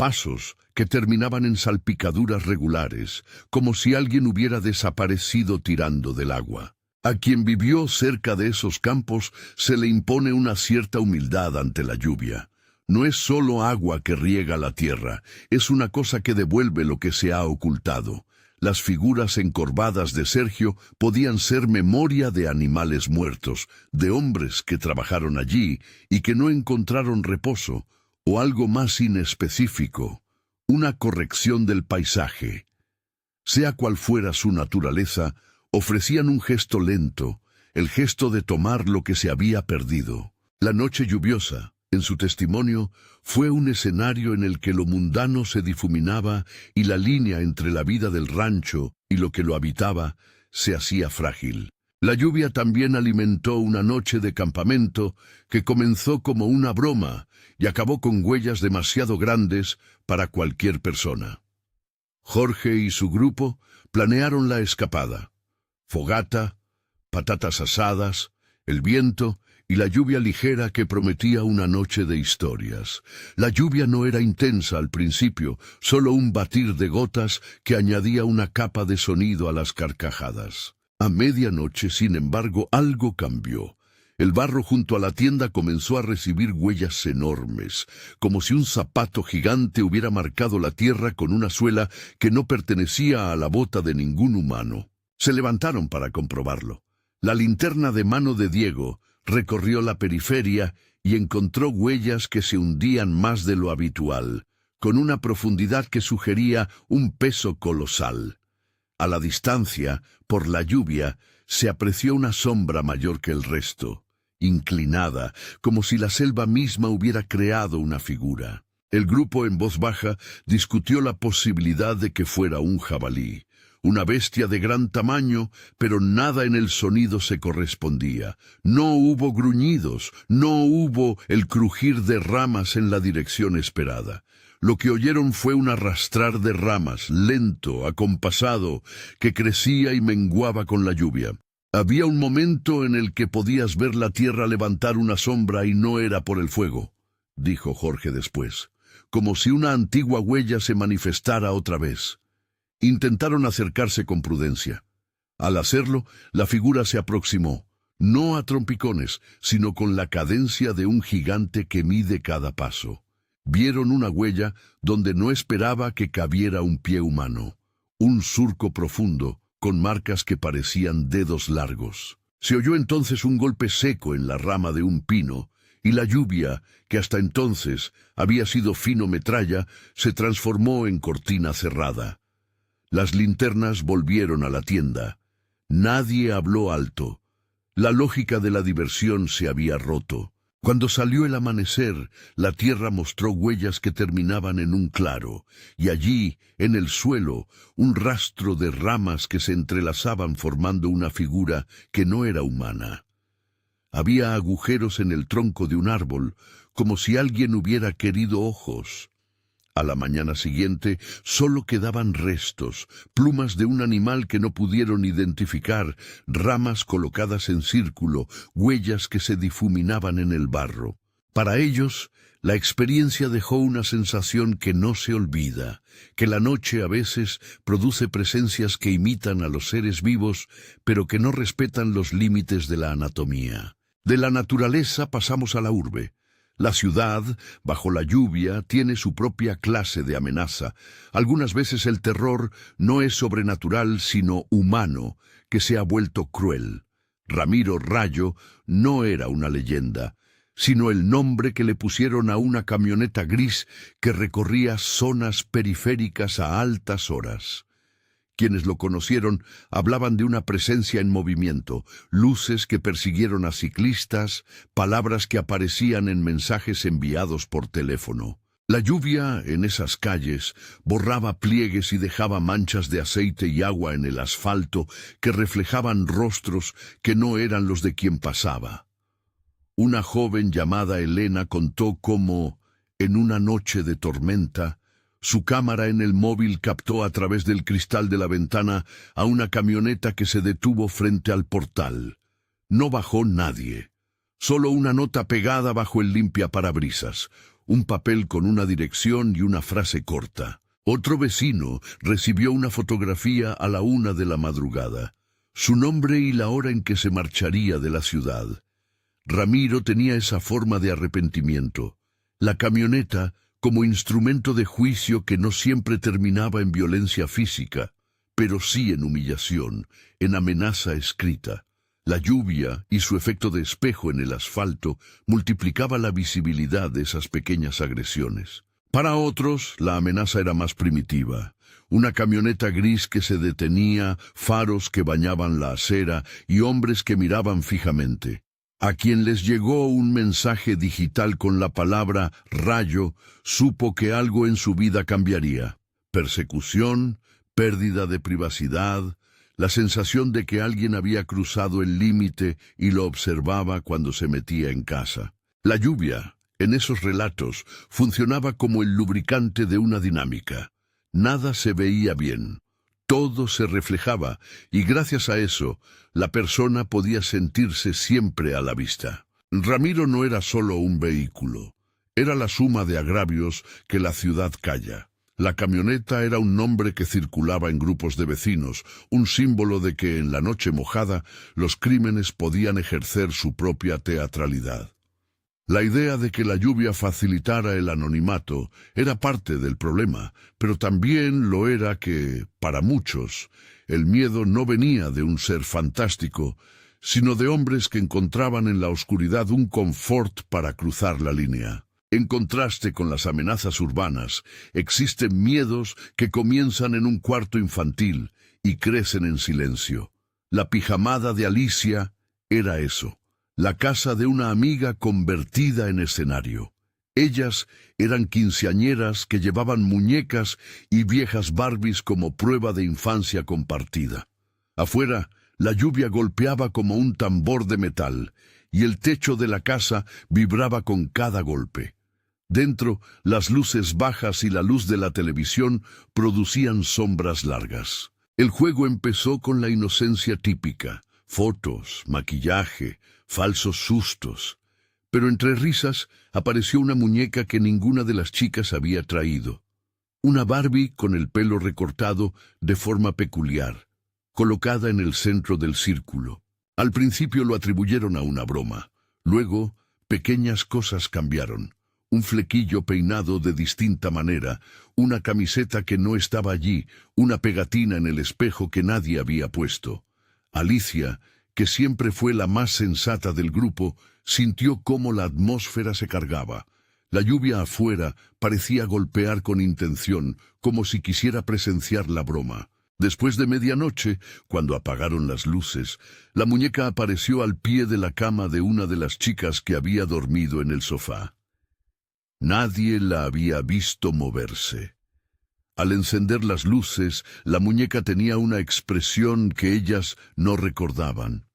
Pasos que terminaban en salpicaduras regulares, como si alguien hubiera desaparecido tirando del agua. A quien vivió cerca de esos campos se le impone una cierta humildad ante la lluvia. No es solo agua que riega la tierra, es una cosa que devuelve lo que se ha ocultado. Las figuras encorvadas de Sergio podían ser memoria de animales muertos, de hombres que trabajaron allí y que no encontraron reposo, o algo más inespecífico, una corrección del paisaje. Sea cual fuera su naturaleza, ofrecían un gesto lento, el gesto de tomar lo que se había perdido. La noche lluviosa, en su testimonio, fue un escenario en el que lo mundano se difuminaba y la línea entre la vida del rancho y lo que lo habitaba se hacía frágil. La lluvia también alimentó una noche de campamento que comenzó como una broma y acabó con huellas demasiado grandes para cualquier persona. Jorge y su grupo planearon la escapada. Fogata, patatas asadas, el viento y la lluvia ligera que prometía una noche de historias. La lluvia no era intensa al principio, solo un batir de gotas que añadía una capa de sonido a las carcajadas. A medianoche, sin embargo, algo cambió. El barro junto a la tienda comenzó a recibir huellas enormes, como si un zapato gigante hubiera marcado la tierra con una suela que no pertenecía a la bota de ningún humano. Se levantaron para comprobarlo. La linterna de mano de Diego recorrió la periferia y encontró huellas que se hundían más de lo habitual, con una profundidad que sugería un peso colosal. A la distancia, por la lluvia, se apreció una sombra mayor que el resto, inclinada, como si la selva misma hubiera creado una figura. El grupo en voz baja discutió la posibilidad de que fuera un jabalí, una bestia de gran tamaño, pero nada en el sonido se correspondía. No hubo gruñidos, no hubo el crujir de ramas en la dirección esperada. Lo que oyeron fue un arrastrar de ramas, lento, acompasado, que crecía y menguaba con la lluvia. Había un momento en el que podías ver la tierra levantar una sombra y no era por el fuego, dijo Jorge después, como si una antigua huella se manifestara otra vez. Intentaron acercarse con prudencia. Al hacerlo, la figura se aproximó, no a trompicones, sino con la cadencia de un gigante que mide cada paso. Vieron una huella donde no esperaba que cabiera un pie humano, un surco profundo, con marcas que parecían dedos largos. Se oyó entonces un golpe seco en la rama de un pino, y la lluvia, que hasta entonces había sido fino metralla, se transformó en cortina cerrada. Las linternas volvieron a la tienda. Nadie habló alto. La lógica de la diversión se había roto. Cuando salió el amanecer, la tierra mostró huellas que terminaban en un claro, y allí, en el suelo, un rastro de ramas que se entrelazaban formando una figura que no era humana. Había agujeros en el tronco de un árbol, como si alguien hubiera querido ojos. A la mañana siguiente solo quedaban restos, plumas de un animal que no pudieron identificar, ramas colocadas en círculo, huellas que se difuminaban en el barro. Para ellos, la experiencia dejó una sensación que no se olvida, que la noche a veces produce presencias que imitan a los seres vivos, pero que no respetan los límites de la anatomía. De la naturaleza pasamos a la urbe. La ciudad, bajo la lluvia, tiene su propia clase de amenaza. Algunas veces el terror no es sobrenatural, sino humano, que se ha vuelto cruel. Ramiro Rayo no era una leyenda, sino el nombre que le pusieron a una camioneta gris que recorría zonas periféricas a altas horas. Quienes lo conocieron hablaban de una presencia en movimiento, luces que persiguieron a ciclistas, palabras que aparecían en mensajes enviados por teléfono. La lluvia en esas calles borraba pliegues y dejaba manchas de aceite y agua en el asfalto que reflejaban rostros que no eran los de quien pasaba. Una joven llamada Elena contó cómo, en una noche de tormenta, su cámara en el móvil captó a través del cristal de la ventana a una camioneta que se detuvo frente al portal. No bajó nadie. Solo una nota pegada bajo el limpiaparabrisas, un papel con una dirección y una frase corta. Otro vecino recibió una fotografía a la 1 de la madrugada, su nombre y la hora en que se marcharía de la ciudad. Ramiro tenía esa forma de arrepentimiento. La camioneta como instrumento de juicio que no siempre terminaba en violencia física, pero sí en humillación, en amenaza escrita. La lluvia y su efecto de espejo en el asfalto multiplicaba la visibilidad de esas pequeñas agresiones. Para otros, la amenaza era más primitiva. Una camioneta gris que se detenía, faros que bañaban la acera y hombres que miraban fijamente. A quien les llegó un mensaje digital con la palabra rayo, supo que algo en su vida cambiaría. Persecución, pérdida de privacidad, la sensación de que alguien había cruzado el límite y lo observaba cuando se metía en casa. La lluvia, en esos relatos, funcionaba como el lubricante de una dinámica. Nada se veía bien. Todo se reflejaba, y gracias a eso, la persona podía sentirse siempre a la vista. Ramiro no era solo un vehículo, era la suma de agravios que la ciudad calla. La camioneta era un nombre que circulaba en grupos de vecinos, un símbolo de que en la noche mojada los crímenes podían ejercer su propia teatralidad. La idea de que la lluvia facilitara el anonimato era parte del problema, pero también lo era que, para muchos, el miedo no venía de un ser fantástico, sino de hombres que encontraban en la oscuridad un confort para cruzar la línea. En contraste con las amenazas urbanas, existen miedos que comienzan en un cuarto infantil y crecen en silencio. La pijamada de Alicia era eso, la casa de una amiga convertida en escenario. Ellas eran quinceañeras que llevaban muñecas y viejas Barbies como prueba de infancia compartida. Afuera, la lluvia golpeaba como un tambor de metal, y el techo de la casa vibraba con cada golpe. Dentro, las luces bajas y la luz de la televisión producían sombras largas. El juego empezó con la inocencia típica, fotos, maquillaje, falsos sustos. Pero entre risas apareció una muñeca que ninguna de las chicas había traído. Una Barbie con el pelo recortado de forma peculiar, colocada en el centro del círculo. Al principio lo atribuyeron a una broma. Luego, pequeñas cosas cambiaron. Un flequillo peinado de distinta manera, una camiseta que no estaba allí, una pegatina en el espejo que nadie había puesto. Alicia, que siempre fue la más sensata del grupo, sintió cómo la atmósfera se cargaba. La lluvia afuera parecía golpear con intención, como si quisiera presenciar la broma. Después de medianoche, cuando apagaron las luces, la muñeca apareció al pie de la cama de una de las chicas que había dormido en el sofá. Nadie la había visto moverse. Al encender las luces, la muñeca tenía una expresión que ellas no recordaban.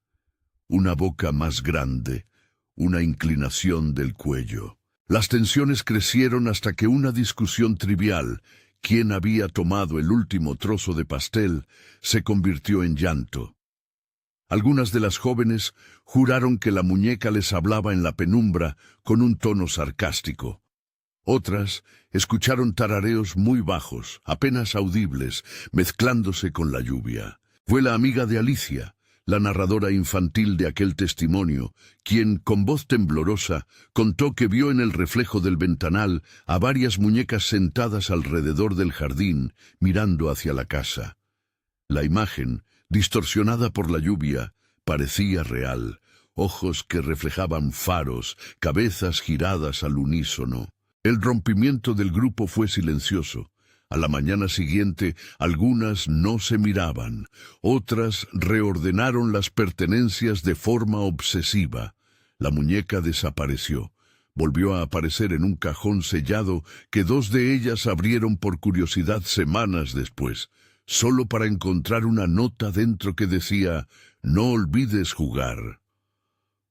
Una boca más grande, una inclinación del cuello. Las tensiones crecieron hasta que una discusión trivial, quién había tomado el último trozo de pastel, se convirtió en llanto. Algunas de las jóvenes juraron que la muñeca les hablaba en la penumbra con un tono sarcástico. Otras escucharon tarareos muy bajos, apenas audibles, mezclándose con la lluvia. Fue la amiga de Alicia, la narradora infantil de aquel testimonio, quien, con voz temblorosa, contó que vio en el reflejo del ventanal a varias muñecas sentadas alrededor del jardín, mirando hacia la casa. La imagen, distorsionada por la lluvia, parecía real, ojos que reflejaban faros, cabezas giradas al unísono. El rompimiento del grupo fue silencioso. A la mañana siguiente, algunas no se miraban, otras reordenaron las pertenencias de forma obsesiva. La muñeca desapareció. Volvió a aparecer en un cajón sellado que dos de ellas abrieron por curiosidad semanas después, solo para encontrar una nota dentro que decía: «No olvides jugar».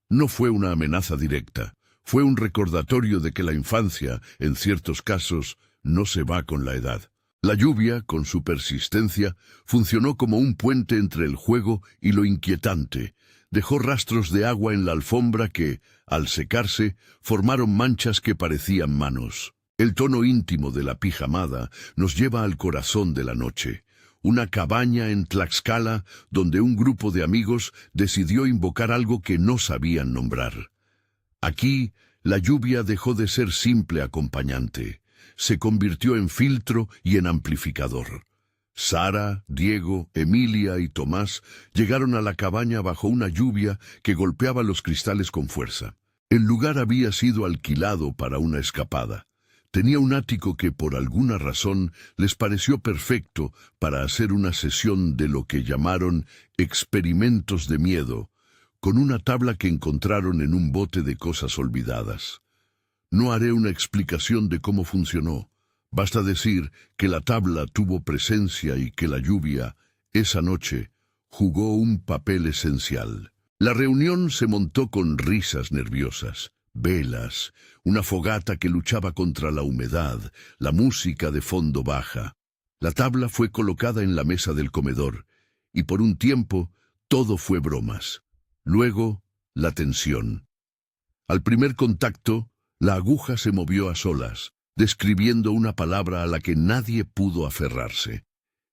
No fue una amenaza directa. Fue un recordatorio de que la infancia, en ciertos casos, no se va con la edad. La lluvia, con su persistencia, funcionó como un puente entre el juego y lo inquietante. Dejó rastros de agua en la alfombra que, al secarse, formaron manchas que parecían manos. El tono íntimo de la pijamada nos lleva al corazón de la noche. Una cabaña en Tlaxcala donde un grupo de amigos decidió invocar algo que no sabían nombrar. Aquí, la lluvia dejó de ser simple acompañante. Se convirtió en filtro y en amplificador. Sara, Diego, Emilia y Tomás llegaron a la cabaña bajo una lluvia que golpeaba los cristales con fuerza. El lugar había sido alquilado para una escapada. Tenía un ático que por alguna razón les pareció perfecto para hacer una sesión de lo que llamaron experimentos de miedo, con una tabla que encontraron en un bote de cosas olvidadas. No haré una explicación de cómo funcionó. Basta decir que la tabla tuvo presencia y que la lluvia, esa noche, jugó un papel esencial. La reunión se montó con risas nerviosas, velas, una fogata que luchaba contra la humedad, la música de fondo baja. La tabla fue colocada en la mesa del comedor, y por un tiempo todo fue bromas. Luego, la tensión. Al primer contacto, la aguja se movió a solas, describiendo una palabra a la que nadie pudo aferrarse.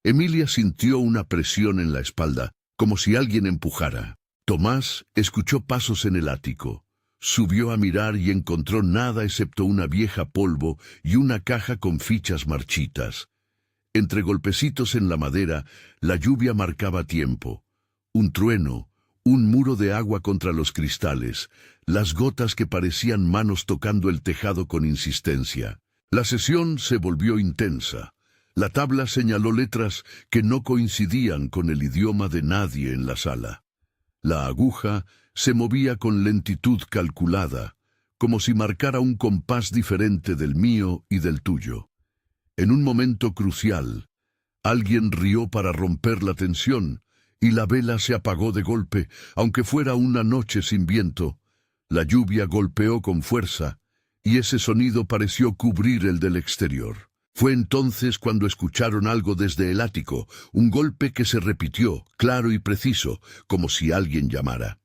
Emilia sintió una presión en la espalda, como si alguien empujara. Tomás escuchó pasos en el ático. Subió a mirar y encontró nada excepto una vieja polvo y una caja con fichas marchitas. Entre golpecitos en la madera, la lluvia marcaba tiempo. Un trueno, Un muro de agua contra los cristales, las gotas que parecían manos tocando el tejado con insistencia. La sesión se volvió intensa. La tabla señaló letras que no coincidían con el idioma de nadie en la sala. La aguja se movía con lentitud calculada, como si marcara un compás diferente del mío y del tuyo. En un momento crucial, alguien rió para romper la tensión, y la vela se apagó de golpe, aunque fuera una noche sin viento. La lluvia golpeó con fuerza, y ese sonido pareció cubrir el del exterior. Fue entonces cuando escucharon algo desde el ático, un golpe que se repitió, claro y preciso, como si alguien llamara.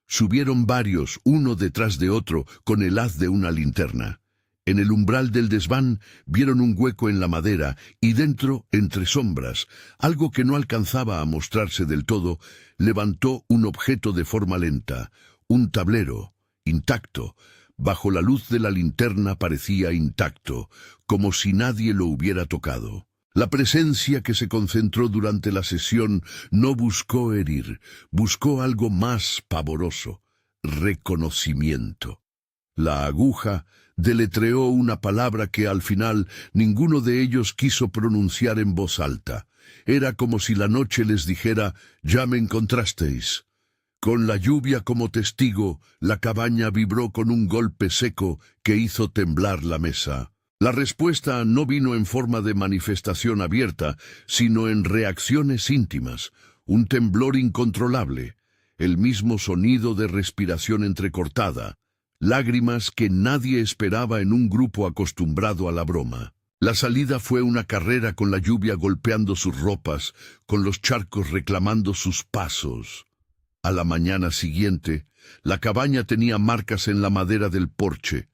Subieron varios, uno detrás de otro, con el haz de una linterna. En el umbral del desván vieron un hueco en la madera y dentro, entre sombras, algo que no alcanzaba a mostrarse del todo, levantó un objeto de forma lenta, un tablero, intacto. Bajo la luz de la linterna parecía intacto, como si nadie lo hubiera tocado. La presencia que se concentró durante la sesión no buscó herir, buscó algo más pavoroso: reconocimiento. La aguja deletreó una palabra que al final ninguno de ellos quiso pronunciar en voz alta. Era como si la noche les dijera: «Ya me encontrasteis». Con la lluvia como testigo, la cabaña vibró con un golpe seco que hizo temblar la mesa. La respuesta no vino en forma de manifestación abierta, sino en reacciones íntimas, un temblor incontrolable, el mismo sonido de respiración entrecortada, lágrimas que nadie esperaba en un grupo acostumbrado a la broma. La salida fue una carrera con la lluvia golpeando sus ropas, con los charcos reclamando sus pasos. A la mañana siguiente, la cabaña tenía marcas en la madera del porche,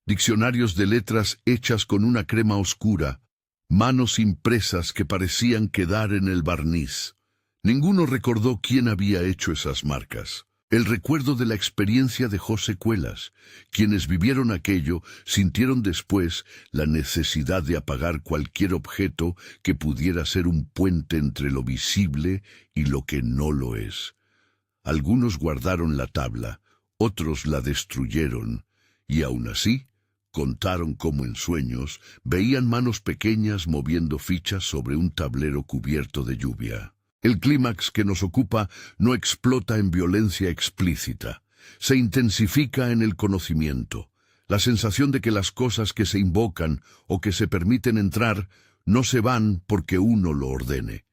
diccionarios de letras hechas con una crema oscura, manos impresas que parecían quedar en el barniz. Ninguno recordó quién había hecho esas marcas. El recuerdo de la experiencia dejó secuelas. Quienes vivieron aquello sintieron después la necesidad de apagar cualquier objeto que pudiera ser un puente entre lo visible y lo que no lo es. Algunos guardaron la tabla, otros la destruyeron, y aún así, contaron cómo en sueños veían manos pequeñas moviendo fichas sobre un tablero cubierto de lluvia. El clímax que nos ocupa no explota en violencia explícita, se intensifica en el conocimiento, la sensación de que las cosas que se invocan o que se permiten entrar no se van porque uno lo ordene.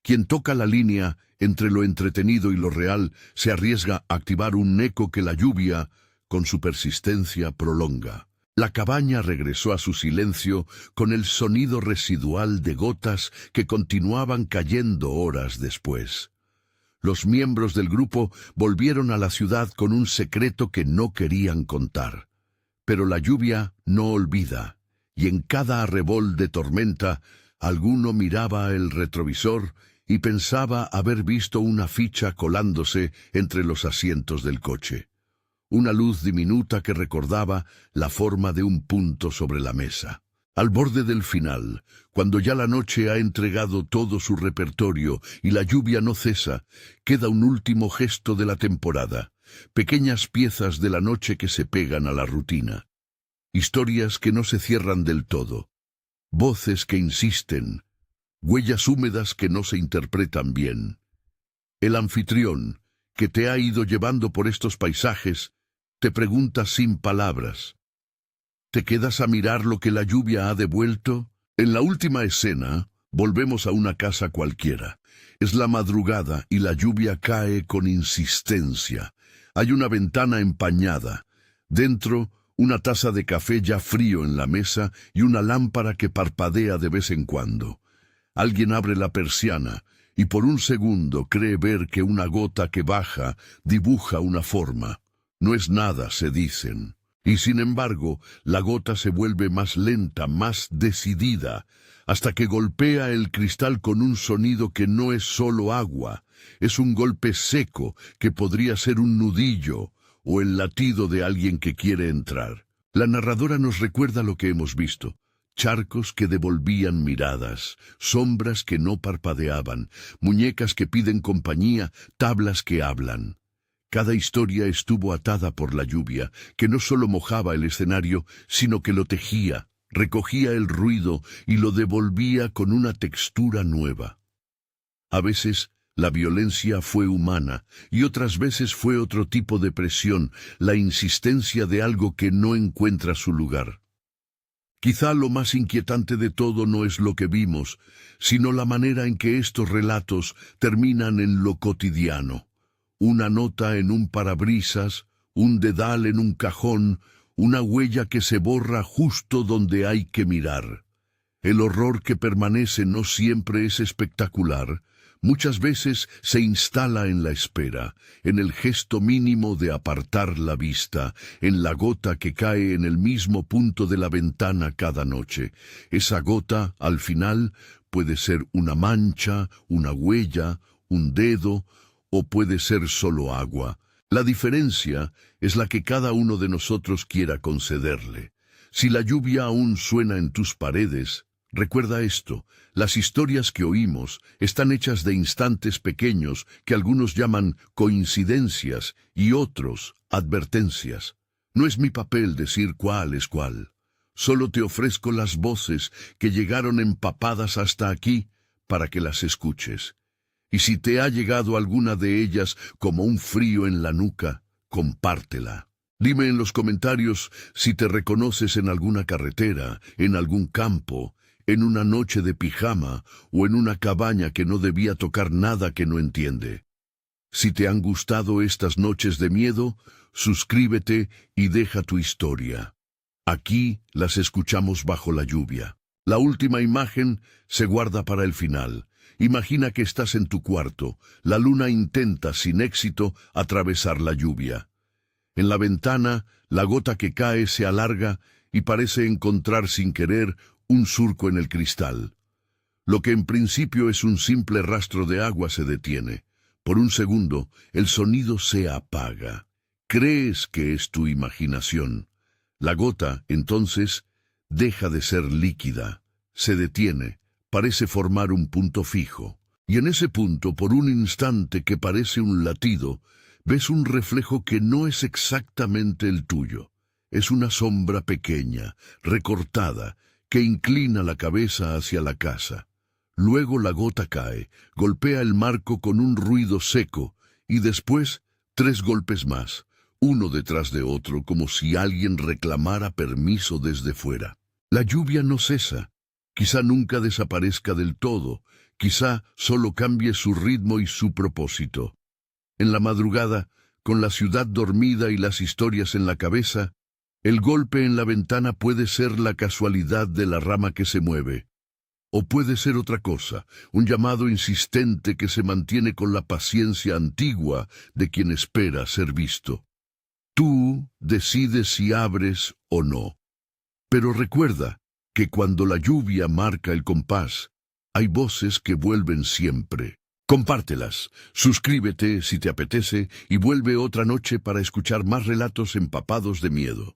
Quien toca la línea entre lo entretenido y lo real se arriesga a activar un eco que la lluvia, con su persistencia, prolonga. La cabaña regresó a su silencio con el sonido residual de gotas que continuaban cayendo horas después. Los miembros del grupo volvieron a la ciudad con un secreto que no querían contar. Pero la lluvia no olvida, y en cada arrebol de tormenta, alguno miraba el retrovisor y pensaba haber visto una ficha colándose entre los asientos del coche. Una luz diminuta que recordaba la forma de un punto sobre la mesa. Al borde del final, cuando ya la noche ha entregado todo su repertorio y la lluvia no cesa, queda un último gesto de la temporada, pequeñas piezas de la noche que se pegan a la rutina. Historias que no se cierran del todo, voces que insisten, huellas húmedas que no se interpretan bien. El anfitrión, que te ha ido llevando por estos paisajes, te pregunta sin palabras. ¿Te quedas a mirar lo que la lluvia ha devuelto? En la última escena, volvemos a una casa cualquiera. Es la madrugada y la lluvia cae con insistencia. Hay una ventana empañada. Dentro, una taza de café ya frío en la mesa y una lámpara que parpadea de vez en cuando. Alguien abre la persiana y por un segundo cree ver que una gota que baja dibuja una forma. No es nada, se dicen. Y sin embargo, la gota se vuelve más lenta, más decidida, hasta que golpea el cristal con un sonido que no es solo agua, es un golpe seco que podría ser un nudillo o el latido de alguien que quiere entrar. La narradora nos recuerda lo que hemos visto. Charcos que devolvían miradas, sombras que no parpadeaban, muñecas que piden compañía, tablas que hablan. Cada historia estuvo atada por la lluvia, que no solo mojaba el escenario, sino que lo tejía, recogía el ruido y lo devolvía con una textura nueva. A veces, la violencia fue humana y otras veces fue otro tipo de presión, la insistencia de algo que no encuentra su lugar. Quizá lo más inquietante de todo no es lo que vimos, sino la manera en que estos relatos terminan en lo cotidiano. Una nota en un parabrisas, un dedal en un cajón, una huella que se borra justo donde hay que mirar. El horror que permanece no siempre es espectacular. Muchas veces se instala en la espera, en el gesto mínimo de apartar la vista, en la gota que cae en el mismo punto de la ventana cada noche. Esa gota, al final, puede ser una mancha, una huella, un dedo, o puede ser solo agua. La diferencia es la que cada uno de nosotros quiera concederle. Si la lluvia aún suena en tus paredes, recuerda esto: las historias que oímos están hechas de instantes pequeños que algunos llaman coincidencias y otros advertencias. No es mi papel decir cuál es cuál. Solo te ofrezco las voces que llegaron empapadas hasta aquí para que las escuches. Y si te ha llegado alguna de ellas como un frío en la nuca, compártela. Dime en los comentarios si te reconoces en alguna carretera, en algún campo, en una noche de pijama o en una cabaña que no debía tocar nada que no entiende. Si te han gustado estas noches de miedo, suscríbete y deja tu historia. Aquí las escuchamos bajo la lluvia. La última imagen se guarda para el final. Imagina que estás en tu cuarto. La luna intenta, sin éxito, atravesar la lluvia. En la ventana, la gota que cae se alarga y parece encontrar sin querer un surco en el cristal. Lo que en principio es un simple rastro de agua se detiene. Por un segundo, el sonido se apaga. Crees que es tu imaginación. La gota, entonces, deja de ser líquida. Se detiene, parece formar un punto fijo. Y en ese punto, por un instante que parece un latido, ves un reflejo que no es exactamente el tuyo. Es una sombra pequeña, recortada, que inclina la cabeza hacia la casa. Luego la gota cae, golpea el marco con un ruido seco, y después 3 golpes más, uno detrás de otro, como si alguien reclamara permiso desde fuera. La lluvia no cesa. Quizá nunca desaparezca del todo, quizá solo cambie su ritmo y su propósito. En la madrugada, con la ciudad dormida y las historias en la cabeza, el golpe en la ventana puede ser la casualidad de la rama que se mueve. O puede ser otra cosa, un llamado insistente que se mantiene con la paciencia antigua de quien espera ser visto. Tú decides si abres o no. Pero recuerda que cuando la lluvia marca el compás, hay voces que vuelven siempre. Compártelas, suscríbete si te apetece y vuelve otra noche para escuchar más relatos empapados de miedo.